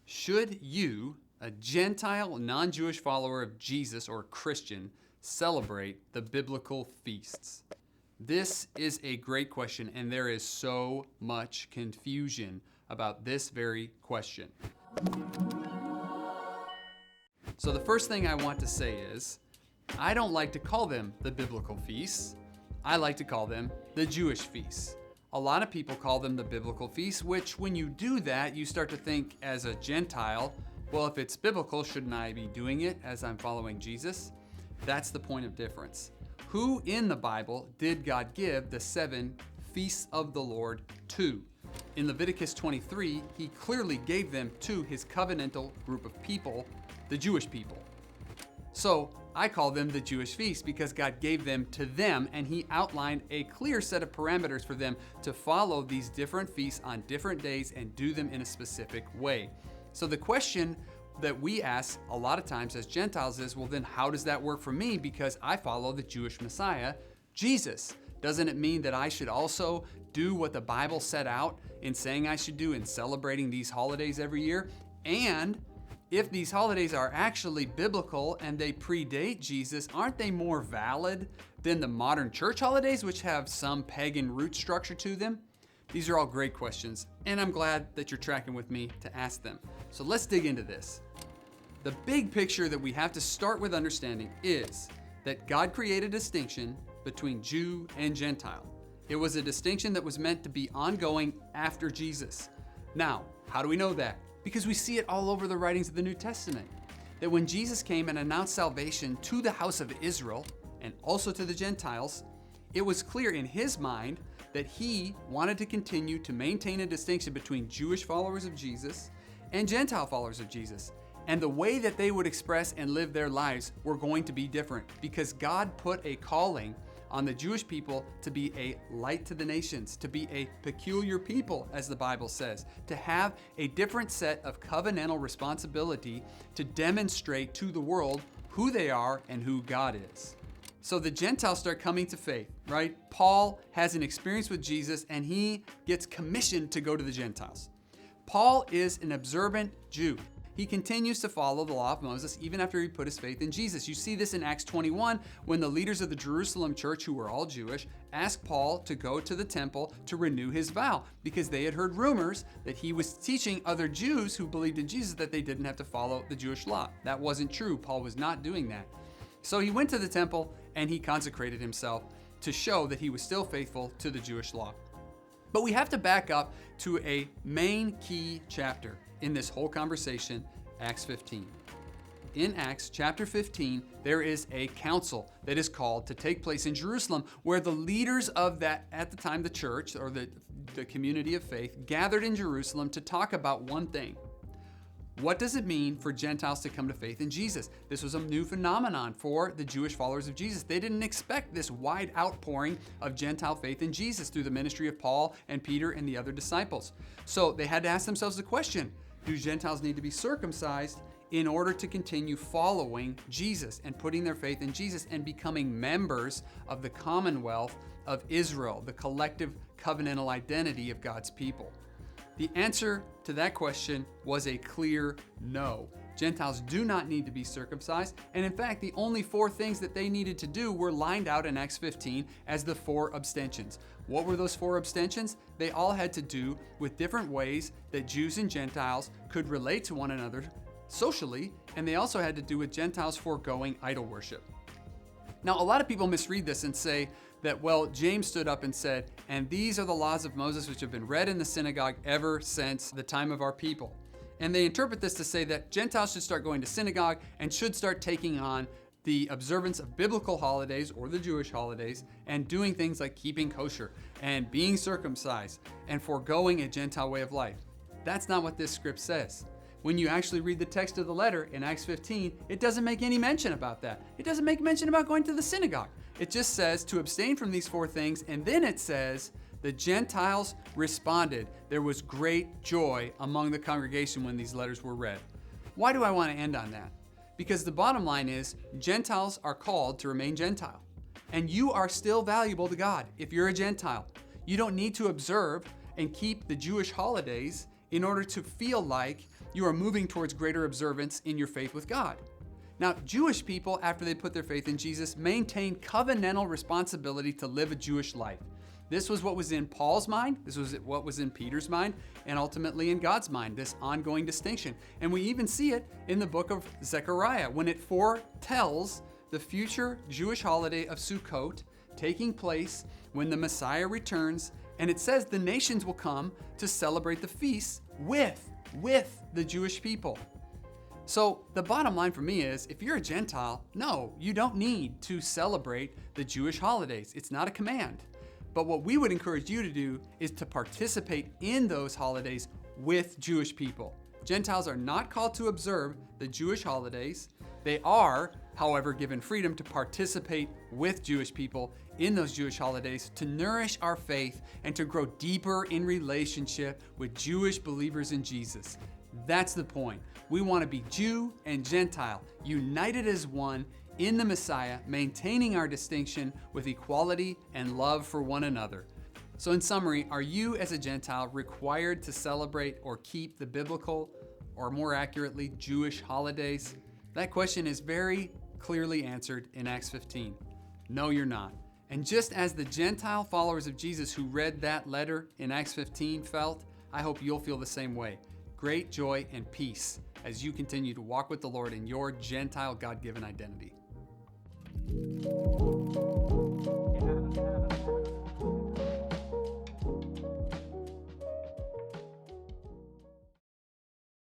Should you, a Gentile, non-Jewish follower of Jesus or Christian, celebrate the biblical feasts? This is a great question, and there is so much confusion about this very question. So the first thing I want to say is, I don't like to call them the biblical feasts. I like to call them the Jewish feasts. A lot of people call them the biblical feasts, which when you do that, you start to think as a Gentile, well, if it's biblical, shouldn't I be doing it as I'm following Jesus? That's the point of difference. Who in the Bible did God give the 7 feasts of the Lord to? In Leviticus 23, he clearly gave them to his covenantal group of people, the Jewish people. So I call them the Jewish feasts because God gave them to them, and he outlined a clear set of parameters for them to follow these different feasts on different days and do them in a specific way. So the question that we ask a lot of times as Gentiles is, well, then how does that work for me? Because I follow the Jewish Messiah, Jesus. Doesn't it mean that I should also do what the Bible set out in saying I should do in celebrating these holidays every year? And if these holidays are actually biblical and they predate Jesus, aren't they more valid than the modern church holidays, which have some pagan root structure to them? These are all great questions, and I'm glad that you're tracking with me to ask them. So let's dig into this. The big picture that we have to start with understanding is that God created a distinction between Jew and Gentile. It was a distinction that was meant to be ongoing after Jesus. Now, how do we know that? Because we see it all over the writings of the New Testament. That when Jesus came and announced salvation to the house of Israel and also to the Gentiles, it was clear in his mind that he wanted to continue to maintain a distinction between Jewish followers of Jesus and Gentile followers of Jesus. And the way that they would express and live their lives were going to be different because God put a calling on the Jewish people to be a light to the nations, to be a peculiar people, as the Bible says, to have a different set of covenantal responsibility to demonstrate to the world who they are and who God is. So the Gentiles start coming to faith, right? Paul has an experience with Jesus and he gets commissioned to go to the Gentiles. Paul is an observant Jew. He continues to follow the law of Moses even after he put his faith in Jesus. You see this in Acts 21 when the leaders of the Jerusalem church, who were all Jewish, asked Paul to go to the temple to renew his vow because they had heard rumors that he was teaching other Jews who believed in Jesus that they didn't have to follow the Jewish law. That wasn't true. Paul was not doing that. So he went to the temple and he consecrated himself to show that he was still faithful to the Jewish law. But we have to back up to a main key chapter in this whole conversation, Acts 15. In Acts chapter 15, there is a council that is called to take place in Jerusalem where the leaders of that, at the time the church or the community of faith, gathered in Jerusalem to talk about one thing. What does it mean for Gentiles to come to faith in Jesus? This was a new phenomenon for the Jewish followers of Jesus. They didn't expect this wide outpouring of Gentile faith in Jesus through the ministry of Paul and Peter and the other disciples. So they had to ask themselves the question, do Gentiles need to be circumcised in order to continue following Jesus and putting their faith in Jesus and becoming members of the commonwealth of Israel, the collective covenantal identity of God's people? The answer to that question was a clear no. Gentiles do not need to be circumcised, and in fact, the only 4 things that they needed to do were lined out in Acts 15 as the 4 abstentions. What were those 4 abstentions? They all had to do with different ways that Jews and Gentiles could relate to one another socially, and they also had to do with Gentiles foregoing idol worship. Now, a lot of people misread this and say that, well, James stood up and said, and these are the laws of Moses which have been read in the synagogue ever since the time of our people. And they interpret this to say that Gentiles should start going to synagogue and should start taking on the observance of biblical holidays or the Jewish holidays and doing things like keeping kosher and being circumcised and foregoing a Gentile way of life. That's not what this script says. When you actually read the text of the letter in Acts 15, it doesn't make any mention about that. It doesn't make mention about going to the synagogue. It just says to abstain from these 4 things, and then it says, the Gentiles responded. There was great joy among the congregation when these letters were read. Why do I want to end on that? Because the bottom line is, Gentiles are called to remain Gentile. And you are still valuable to God if you're a Gentile. You don't need to observe and keep the Jewish holidays in order to feel like you are moving towards greater observance in your faith with God. Now, Jewish people, after they put their faith in Jesus, maintain covenantal responsibility to live a Jewish life. This was what was in Paul's mind, this was what was in Peter's mind, and ultimately in God's mind, this ongoing distinction. And we even see it in the book of Zechariah when it foretells the future Jewish holiday of Sukkot taking place when the Messiah returns, and it says the nations will come to celebrate the feast with the Jewish people. So the bottom line for me is, if you're a Gentile, no, you don't need to celebrate the Jewish holidays. It's not a command. But what we would encourage you to do is to participate in those holidays with Jewish people. Gentiles are not called to observe the Jewish holidays. They are, however, given freedom to participate with Jewish people in those Jewish holidays to nourish our faith and to grow deeper in relationship with Jewish believers in Jesus. That's the point. We want to be Jew and Gentile, united as one in the Messiah, maintaining our distinction with equality and love for one another. So in summary, are you as a Gentile required to celebrate or keep the biblical, or more accurately, Jewish holidays? That question is very clearly answered in Acts 15. No, you're not. And just as the Gentile followers of Jesus who read that letter in Acts 15 felt, I hope you'll feel the same way. Great joy and peace as you continue to walk with the Lord in your Gentile God-given identity.